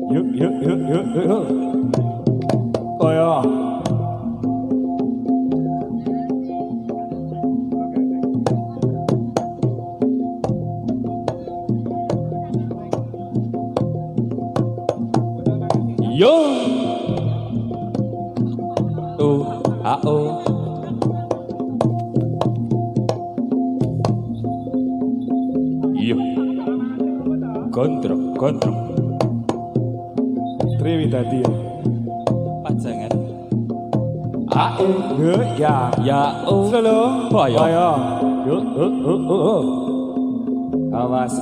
Yuk, yuk, yuk, yuk, yuk. Oh ya. Yo. Oh. Yo. Kontrol. Triwidadi pajangan ya solo ayo awas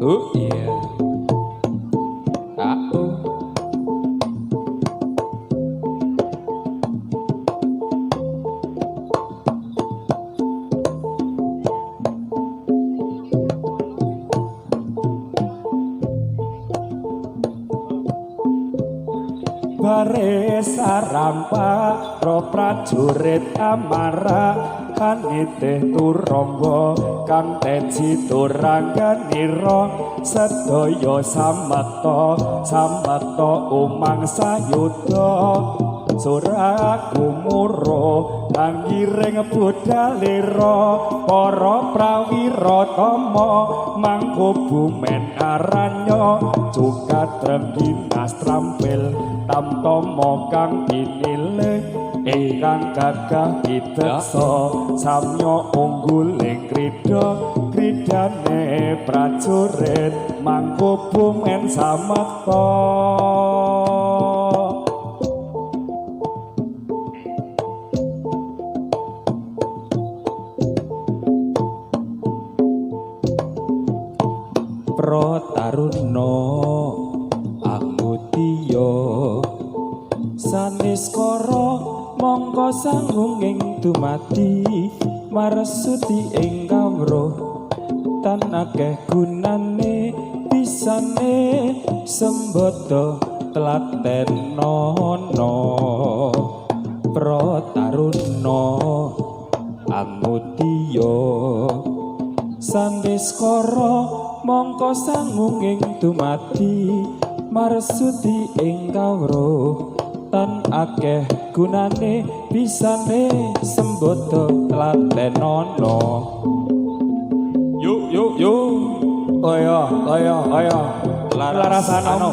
yeah. Bare sarampa ro prajurit amara kanite turangga kang teji turangganira sedaya samata umang sayuda Suragumura anggiring budalira para prawirata mangko bumen aranya cukatreng dinas trampil tamtama kang pinilih ingkang gagah pideksa samya ungguling kridane prajurit mangko bumen samekta Taruna Angutiya Saniskara mongko sanggung ing dumati maresuti ing kawruh tan akeh gunane bisane sembada tlatenono Prataruna Angutiya Saniskara mongko sanggung ing dumati marsuti ing kawruh tan akeh gunane bisane sembada tlatenono yuk ayo larasana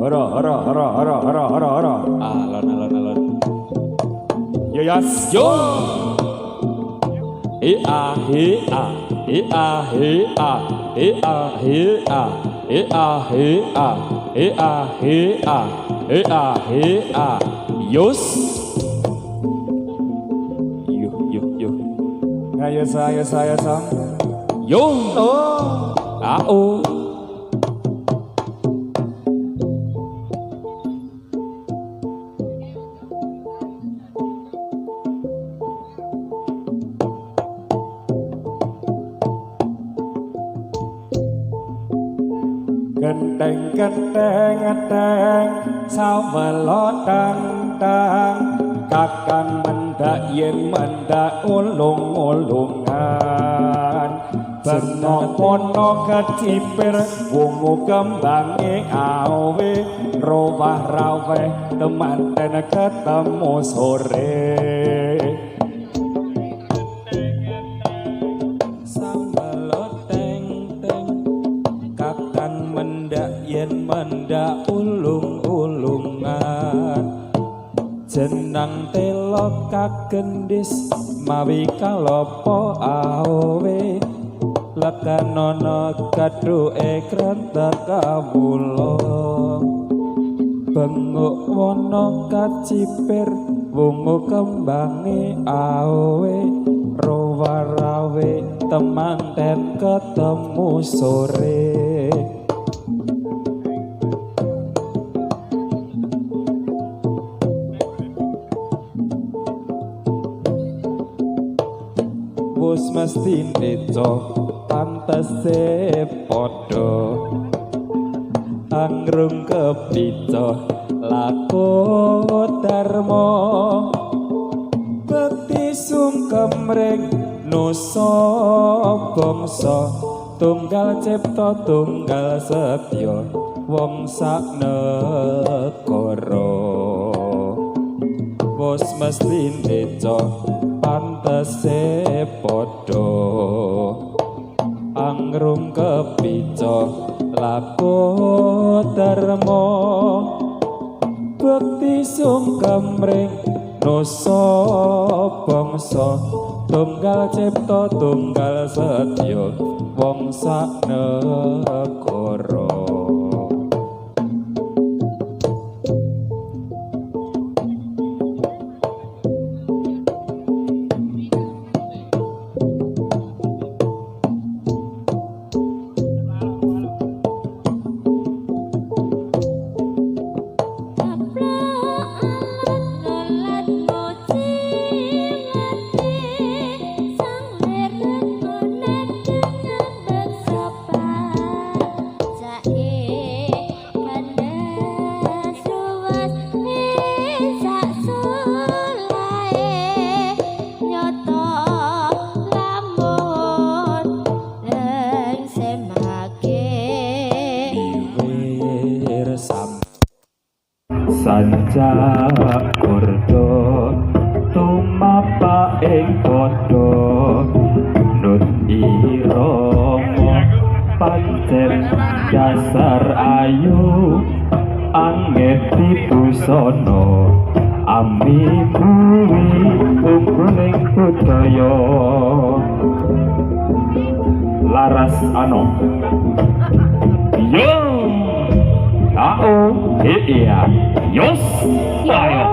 Ora. Alon. Yes, yo. Yos. Yo. Ayo saya sang. Yo. Oh. Genteng sao melotang kakang mendak yen mendak ulung-ulungan benopono kecipir wungu kembange awe rawah raweh temanten ketemu sore mendak ulung-ulungan jenang telo kagendis mawi kalapa awe lekanono kadhuke krentek kawula benguk wana kacipir wungu kembange awe rawarawe temanten ketemu sore mestine pantese padha angrung kepica lakodarma bekti sungkemring nusa bangsa tunggal cipta tunggal setya wong sak negara wis mestine pantese padha angrung kepica lakodarma bekti sungkemring nusa bangsa tunggal cipta tunggal setya wong sak negara. Sanjak kurdo tumapa ing padha nut irama pancen dasar ayu angget busana ami kuwi ungguling budaya laras ano yo iya yos ayo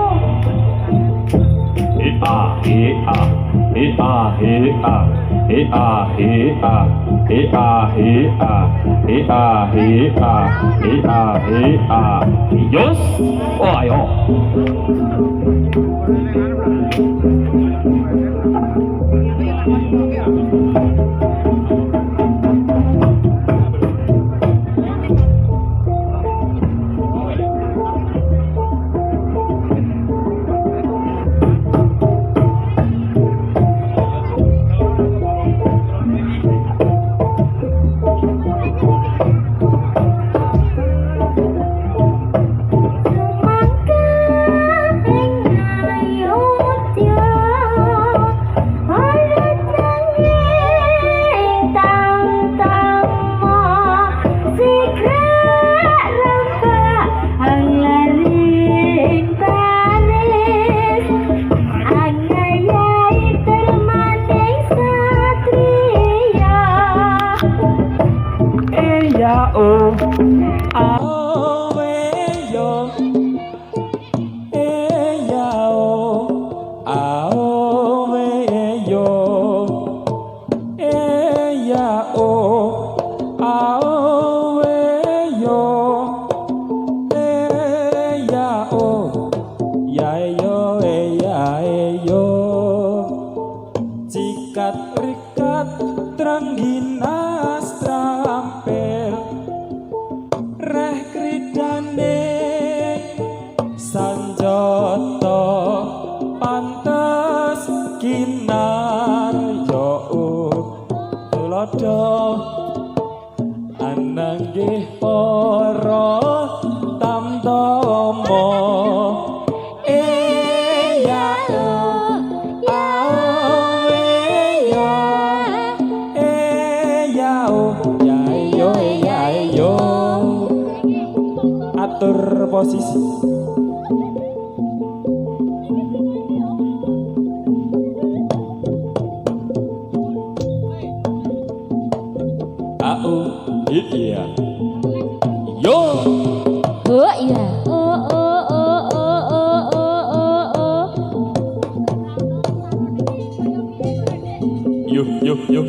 yos ayo Cikat rikat trengginas trampil reh kridane sanjata pantes kinar yo tulodo ananggih para tamtama atur posisi iya yo iya yo yo yo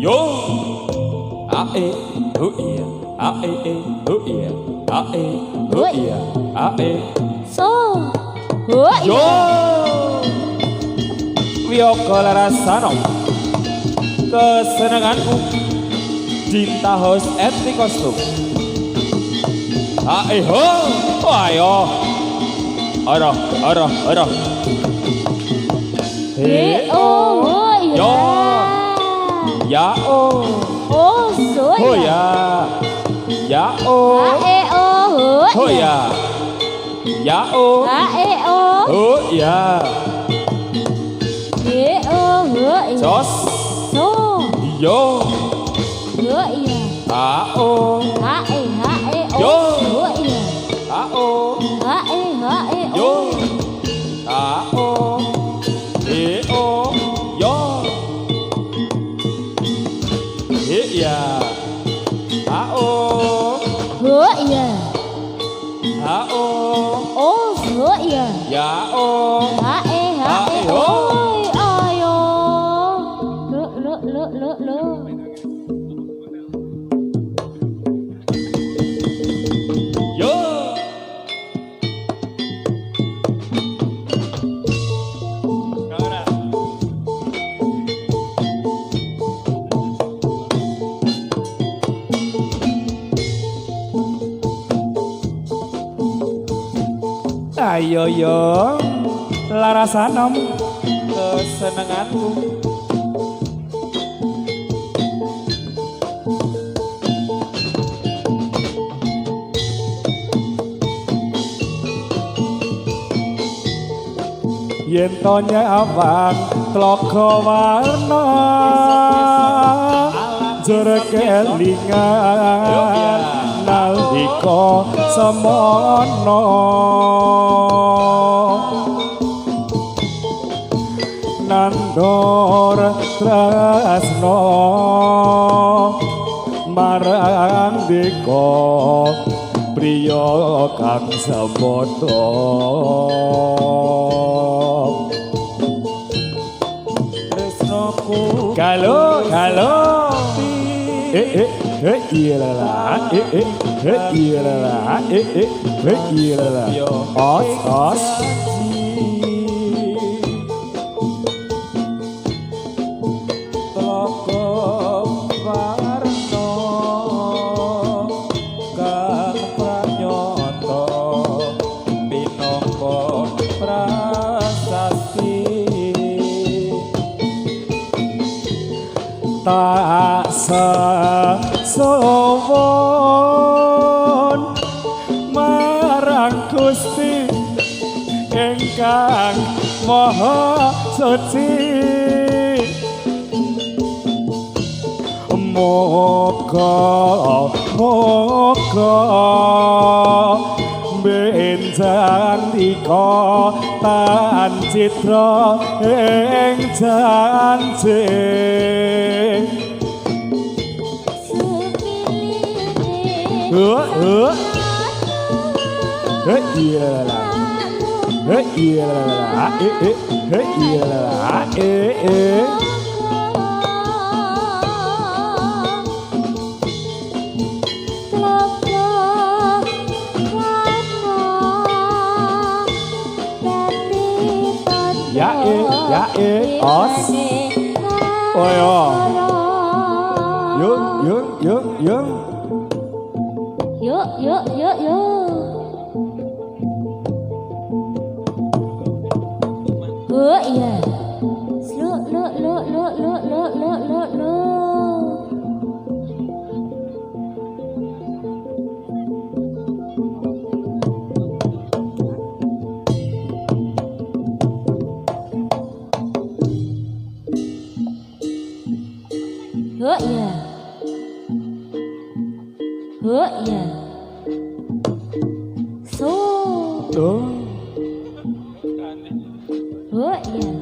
yo iya iya so yo Wiyoga Larasana kesenanganku Dinta House Ethnic Costume. Ho, ayo. Ora. Yo. Ya oh. Oh ya. Ya oh. Oh ya. Ya oh. Oh ya. Jos. Yo. Oh. Yo. Oh. Yo. Oh. Oh. Yo. Ya. Oh. Ya oh. Yo. Ayo yo Larasana kesenanganku. Yen to nyawang tlaga warna jerekelingan nalika semana nandor tresno marang deka priya kang sabada. Tresnoku kalau iya lah iya lah os tak sesowon marang Gusti ingkang maha suci. Moga benjang dika tan citra ing janji. Os. Oh ya. Yuk. Oh iya. Lo. Oh iya. So. Oh iya.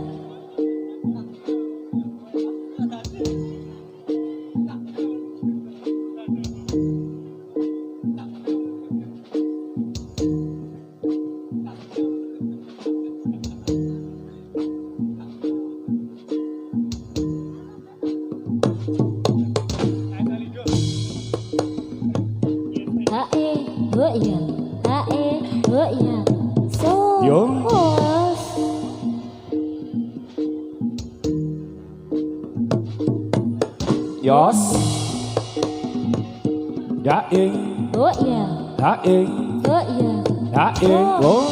Yos. Daing. Oh ya. Daing. Oh ya. Daing. Oh.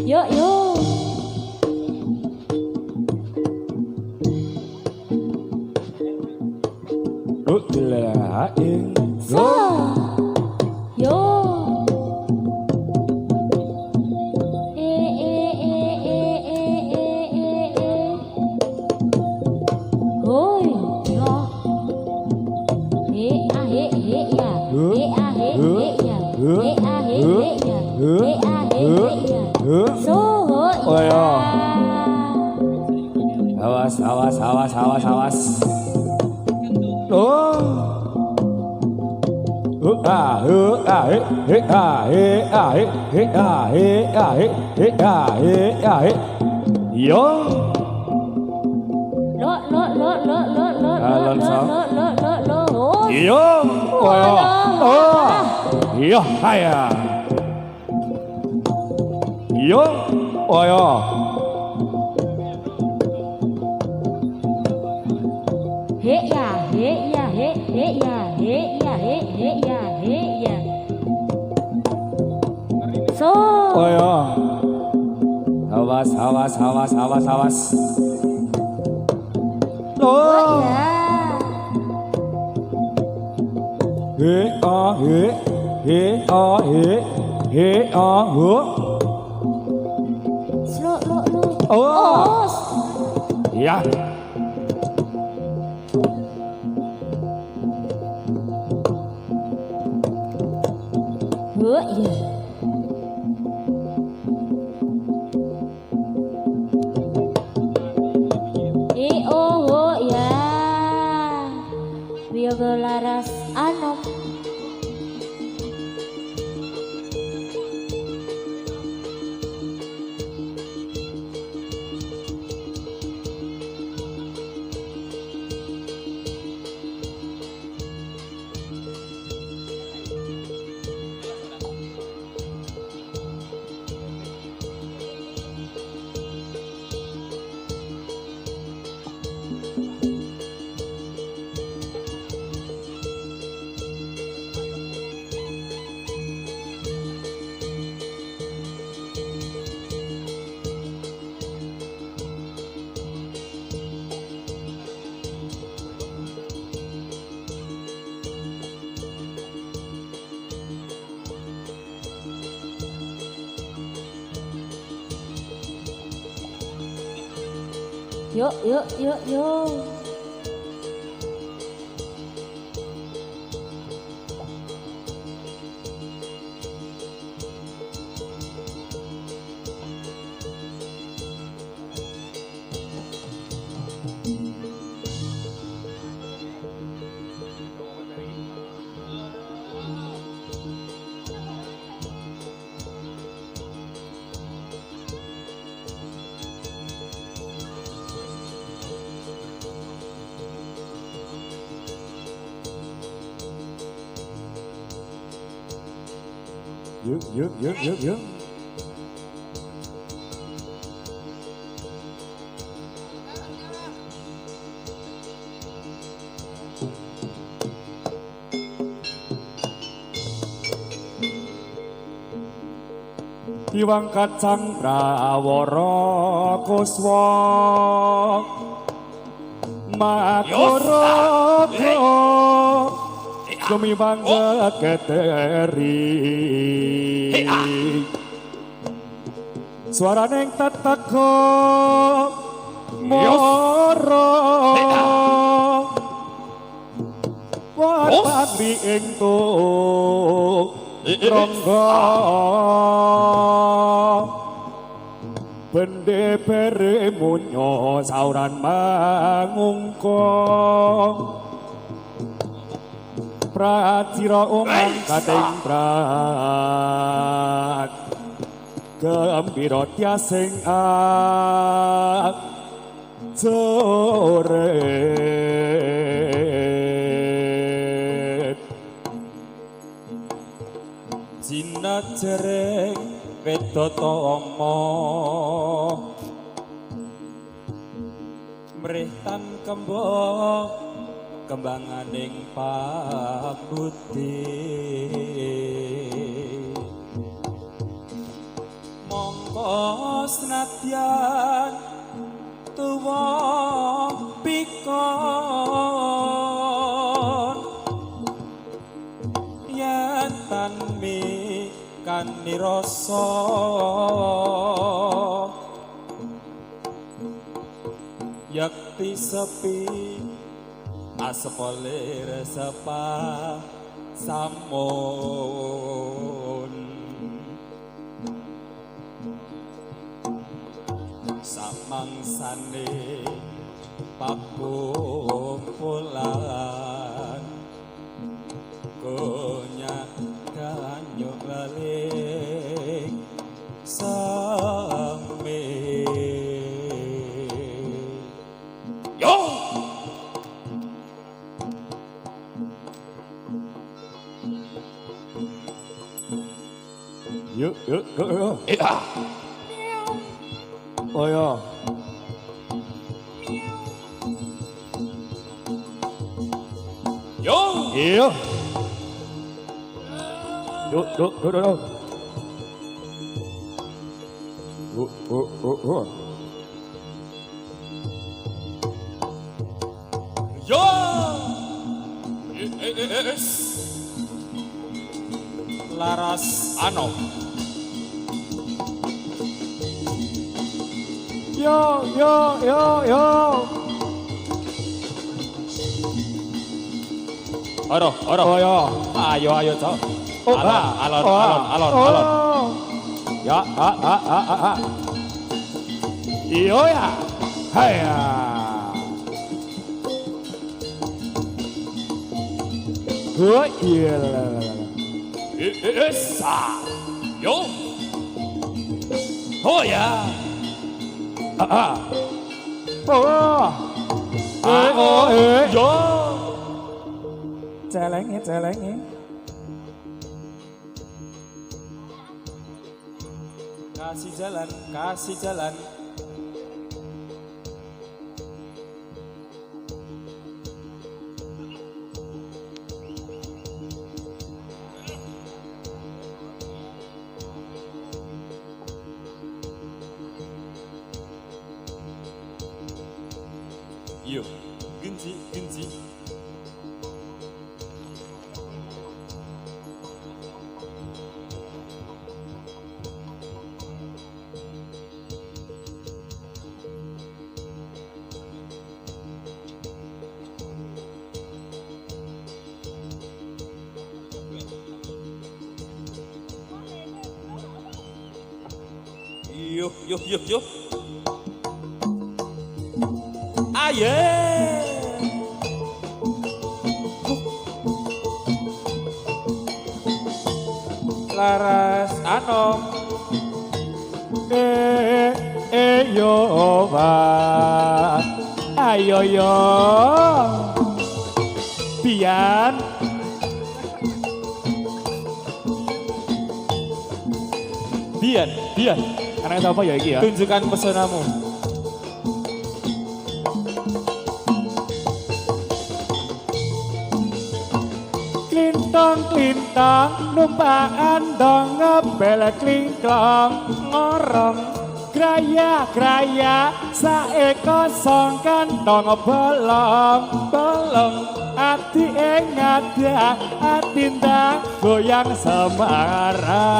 Yo yo. Daing. Sa. Yo. Hoi. Yo. He a he ya. He a he ya. He a he ya. He a he ya. So ho Oh ya. ya. Awas, awas, awas, awas, awas. Oh. Yo. Lo. Yo. Oh ya. Oh. Yo, haya. Yo. Oh ya. He ya, he ya, he ya, he ya, he ya, he ya. So. Oh ya. Awas, awas, awas, awas, awas. Oh Oh. ya. He a he, he a he a ho. Slow, lo. Oh. Oh. Ya. Oh ya. Oh ya. Biogo laras anom. Yo. Yuk. Iwang kacang prawara kuswa makara Gumiwang keteri suaraning teteko moro watandri ing rongga bende bere munyo sauran mangungkong Pratira umang kating prat gembira tiasing joret Jina jereng wedotama mrih tan kembang kembanganing pabuti mongko senadyan tuwa pikon yen tan kan nirasa yakti sepi asepolir sepa samun samangsane pakumpulan konyak ganyuk lalik sami yo yuk iya oh ya yo iya Duh. Yo. Laras ano. Yo. Oro. Oh, yo. Ayo, Cok. Alon. Ya, Iyo ya. Haya. Oh iya. Esa. Yo. Oh ya. Yo. Celenge. Kasih jalan. Yuk, genji. Yuk. Aye. Laras anom. Yo ba. Ayo yo. Pian. Anak siapa ya iki ya? Tunjukkan pesonamu. Klintang numpak andong ngebel klingklong ngorong graya saeko song kantong bolong ati engada atindang goyang semarang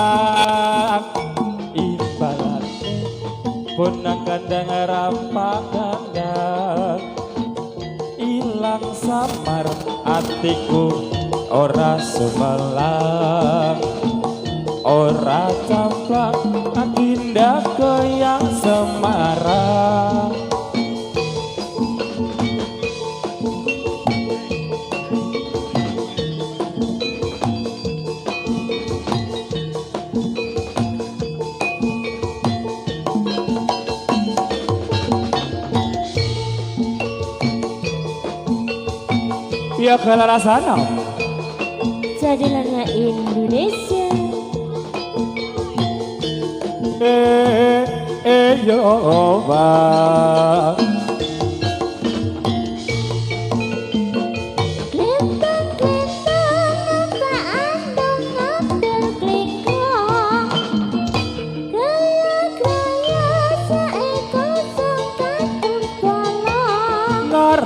punang kandang rampak kandang ilang samar atiku ora sumelang ora campak atindak goyang semarang ya kalau rasanya jadilah Indonesia yo ba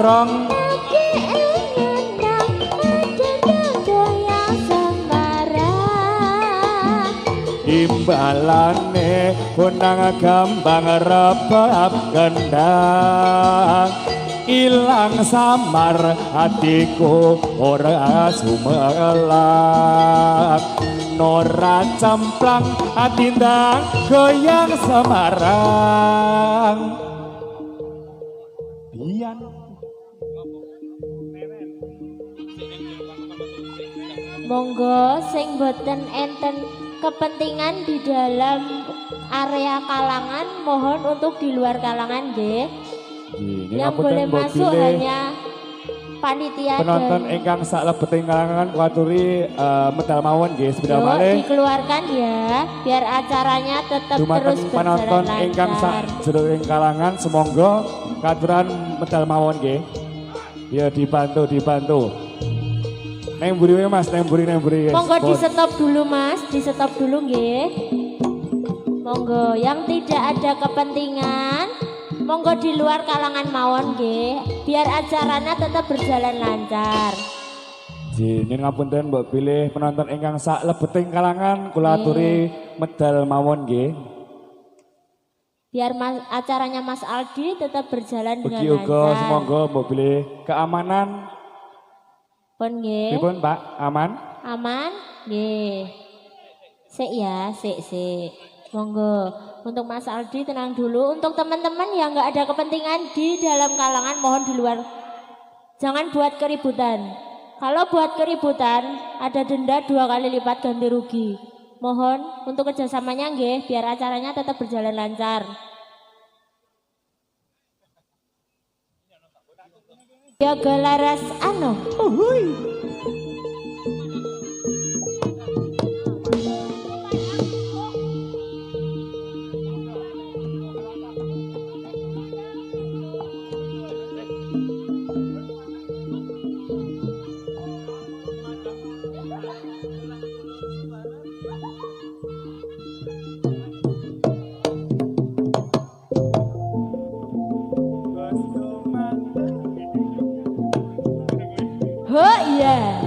nongkrong lagi ngendang adanya goyang sembarang. imbalane kunang gambang rebab kendang ilang samar hatiku ora sumelang nora camplang hati ndang goyang semarang bian Monggo sing boten enten kepentingan di dalam area kalangan mohon untuk di luar kalangan nggih. Yang boleh masuk hanya panitia penonton dan ingkang sak lebeting kalangan kuaturi medal mawon nggih sepeda malih dikeluarkan ya biar acaranya tetap dumateng terus penonton berjalan ingkang sak lancar. jroning kalangan semonggo katuran medal mawon nggih ya dibantu neng mburi mas neng mburi guys Monggo di stop dulu mas, di stop dulu nggih. Monggo yang tidak ada kepentingan monggo di luar kalangan mawon nggih biar acaranya tetap berjalan lancar. Nyun ngapunten mbok pilih penonton ingkang sak lebeting kalangan kula aturi medal mawon nggih. Biar acaranya Mas Aldi tetap berjalan dengan Ugi uga lancar. semonggo mbok pilih keamanan. Pun nggih. Pripun Pak? Aman? Aman? Nggih. Sik ya, sik. Monggo. Untuk Mas Aldi tenang dulu. Untuk teman-teman yang nggak ada kepentingan di dalam kalangan mohon di luar. Jangan buat keributan. Kalau buat keributan ada denda 2 kali lipat ganti rugi. Mohon untuk kerjasamanya nggih biar acaranya tetap berjalan lancar. Jaga laras ano. Oh iya.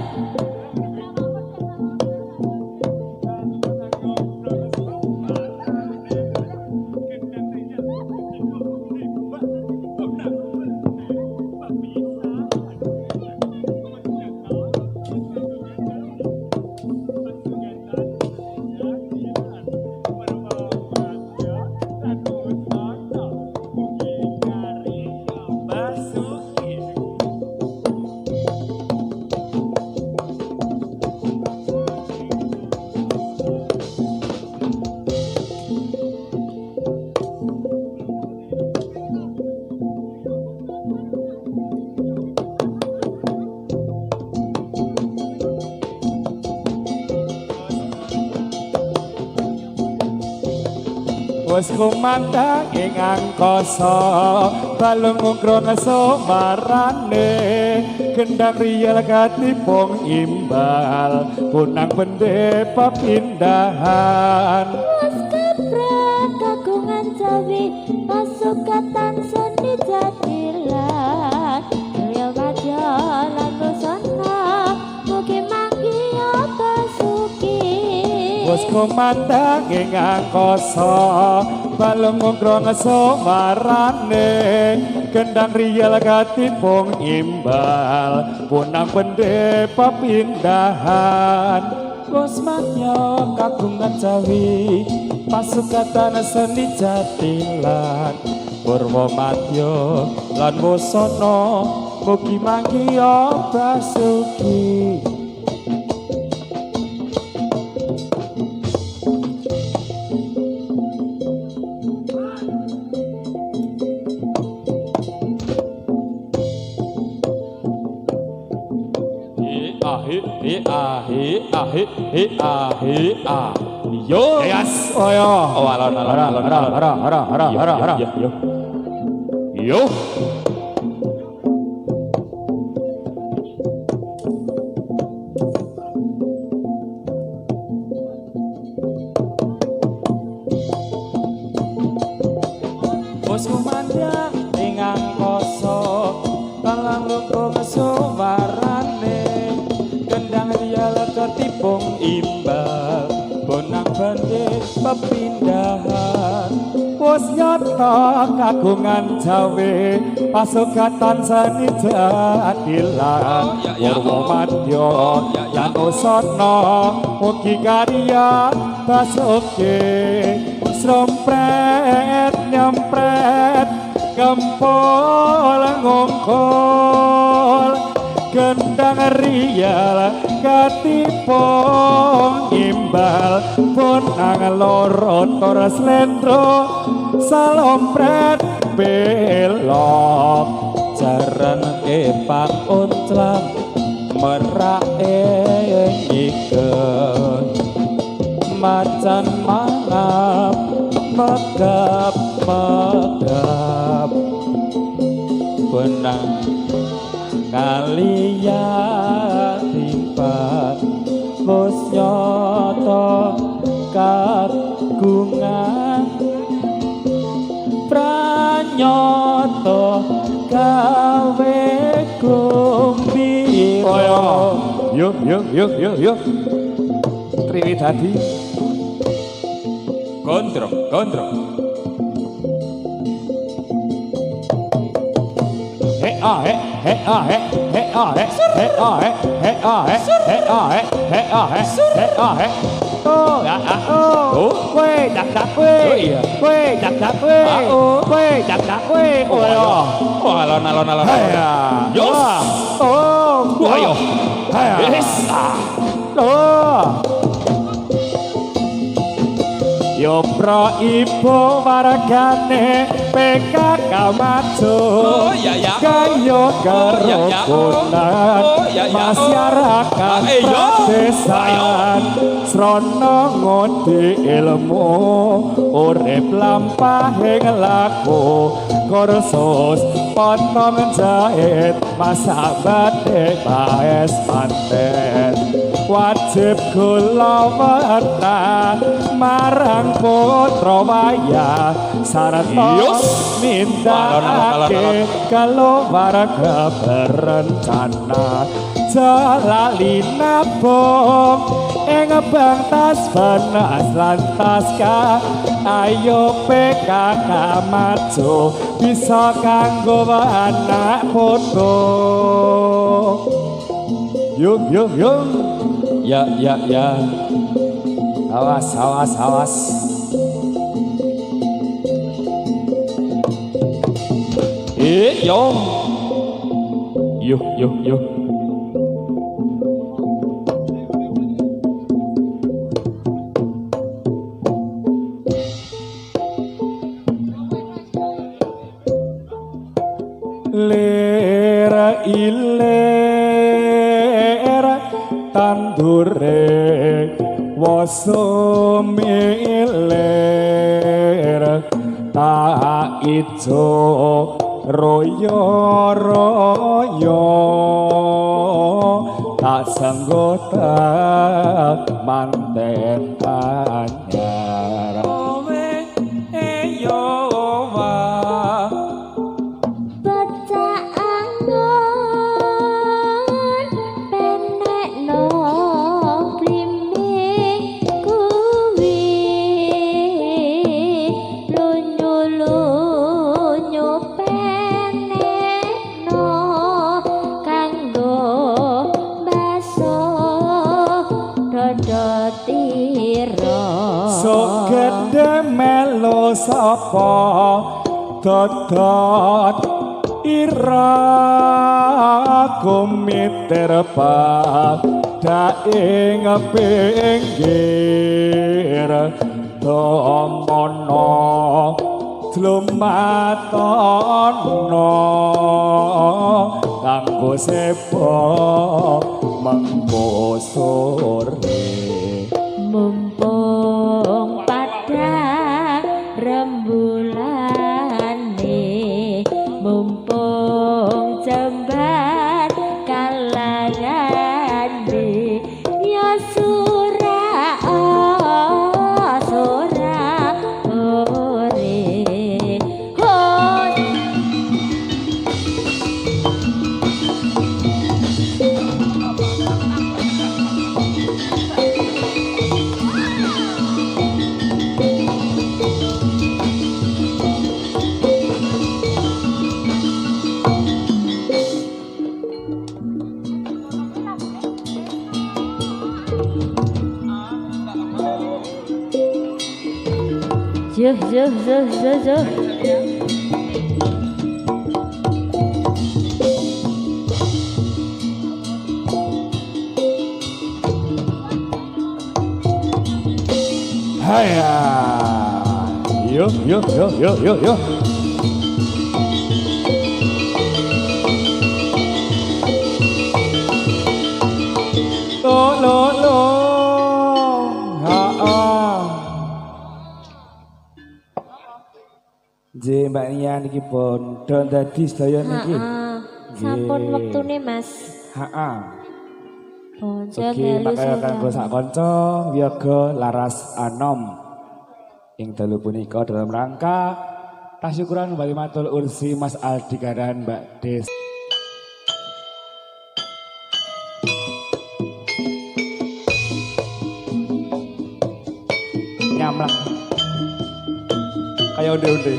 Wes kumandang ing angkasa balung ngukron somarane gendang riyel katipung imbal punang bende papindahan Mas Kapra kagungan Jawi pasukatan seni jatilan Rio Madya lan busana mugi manggi apa suki Wes kumandang ing angkasa balung ngukron somarane gendang riyel katipung imbal punang bende papindahan Kosmatnya kagungan Jawi pasukatan seni jatilan Purwo Madya lan busana mugi manggi basuki yo yes oyo alon yo bos kumandang ing angkasa pepindahan wis nyata kagungan Jawa pasugatan seni jadilan Purwomadya lan usana mugi karya basuke srompret nyempret kempol ngongkol gendang riyal katipong imbal bonang loro tor slendro salompret belok jaran kepak unclang merake ngikut macan mangap megap megap benang kaliyan timpat wis nyata kagungan pranyata gawe kumbira yuk Triwidadi gondrong Yo pro ibu wargane PKK maju Kayo kerukunan masyarakat pradesan Srono ngudi ilmu urip lampahing laku kursus potong jahit masak batik paes panten wajib kula wetan marang putra wayah sarta nindakake keluarga berencana jalali nabung ing bangtas banas lantas ka ayo PKK maju bisa kanggo anak putu yuk ya awas yuk lera ilera tandure waso miler tak ijo royo tak sanggota manten anyar sok gede melo sapa dodot ira kumiter daing pinggir domono dlumatono kanggo sepo mengko sore mumpung pada rembulane mumpung jembat kalangane ya sura ore Juh, juh, juh, juh, juh. Haya. Yuk, yuk, yuk, yuk, yuk, yuk. Lo. J Mbak Nia niki pun don dadi sedaya niki. Sampun wektune Mas. Heeh. Bonjo Oke, makanya kanggo sak kanca wiyaga laras anom. Ing dalu punika dalam rangka tasyukuran Bali matur ursi Mas Aldi Garan Mbak Des. Nyamlak. Kayak ude-ude.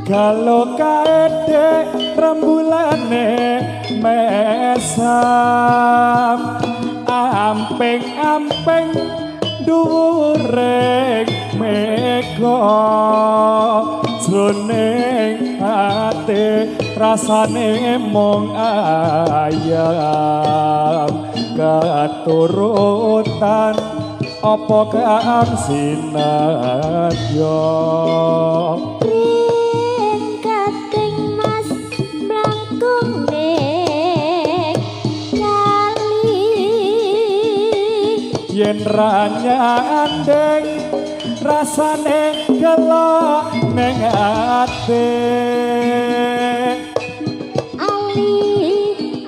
Kalau kaedek rembulane mesam ampeng-ampeng dhuwureng mega jroning ati rasane mung ayam katurutan apa kang sinadya. Yen ranyandeng rasane gelo ning ati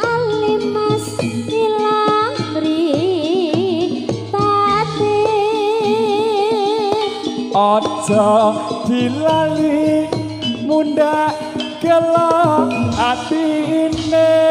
ali Mas ilang mripate aja dilali mundhak gelo atine.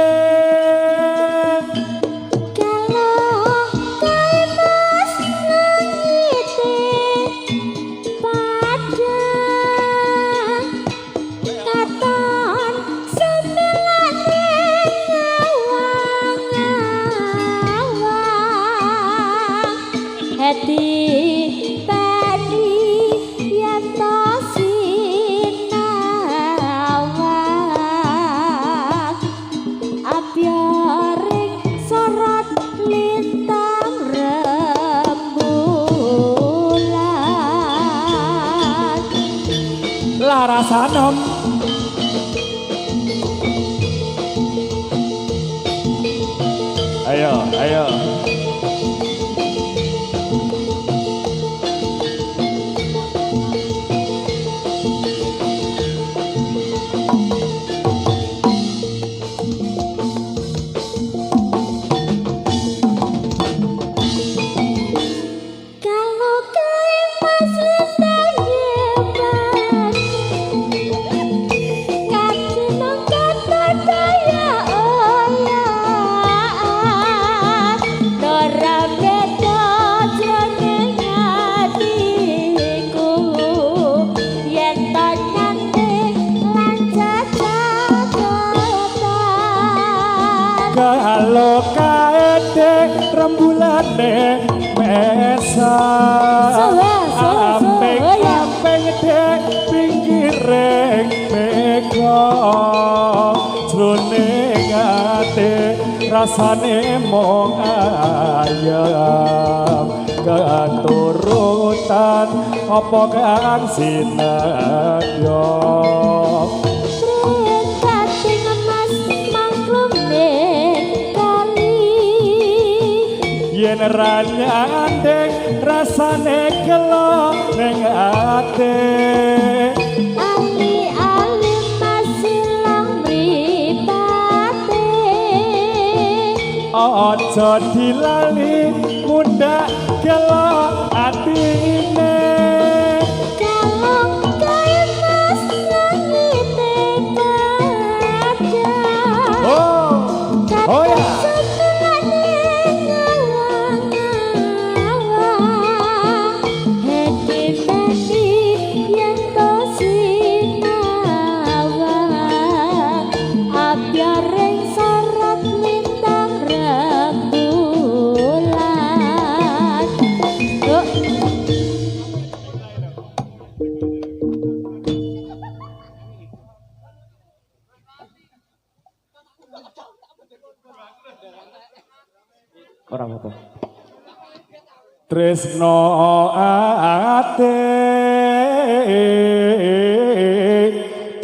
Hati tadi yang tosinawak abyaring sorot lintang rembulan Laras anom ayo kalau kaedek rembulane mesam ampeng-ampeng dek pinggiring mega jroning ati rasane mung ayam katurutan apa kang sinadya. Yen ranyandeng rasa rasane gelo ning ati Ali masih lang mripate aja dilali mundhak gelo atine kalong kae mas langite kaca oh ya orang apa? Tresno ate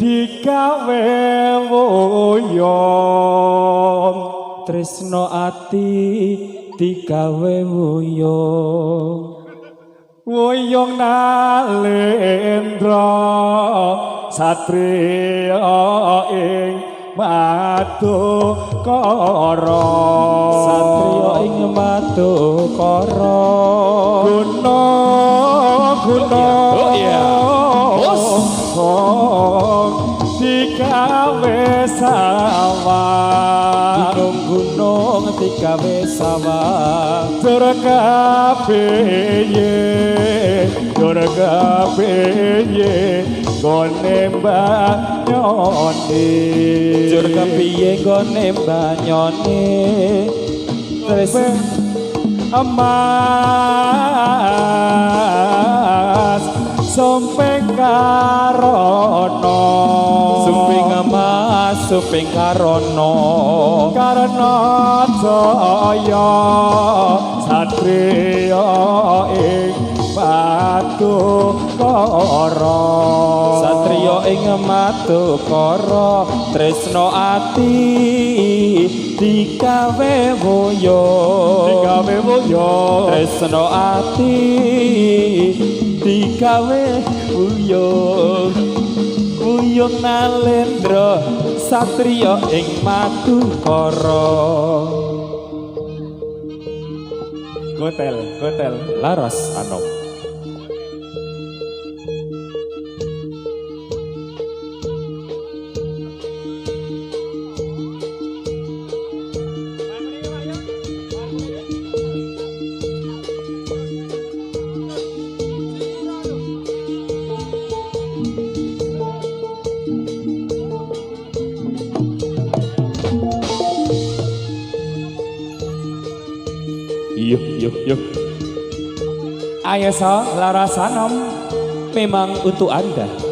digawe wuyung tresno ati digawe wuyung nalendra satriya ing Madukara satriya ing Madukara digawe sawah gunung digawe sawah durga piye gone banyone durga piye gone banyone terus emas sumping karono sumping emas sumping karono karena jaya satriya ing Madukara satriya ing Madukara tresno ati digawe wuyung tresno ati digawe wuyung nalendra satriya ing Madukara Gotel Laras Anom Yuk. Ayo so, Laras Anom memang untuk Anda.